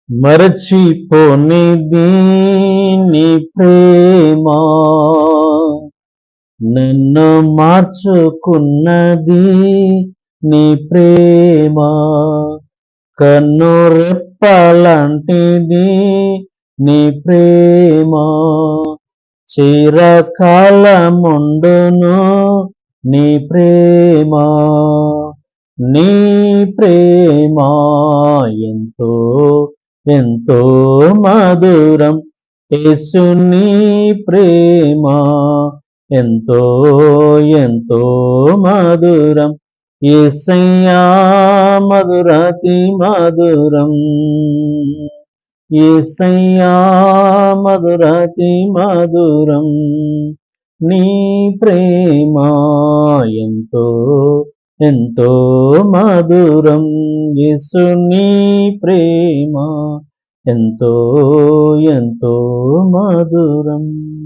మరచిపోనిది నీ ప్రేమ, నన్ను మార్చుకున్నది నీ ప్రేమ, కన్ను రెప్పలాంటిది నీ ప్రేమ, చిరకాలముండును నీ ప్రేమ. నీ ప్రేమ ఎంతో ఎంతో మధురం, యేసు నీ ప్రేమ ఎంతో ఎంతో మధురం, యేసయ్యా మధురాతి మధురం, యేసయ్యా మధురాతి మధురం. నీ ప్రేమ ఎంతో ఎంతో మధురం, యేసు నీ ప్రేమ ఎంతో ఎంతో మధురం.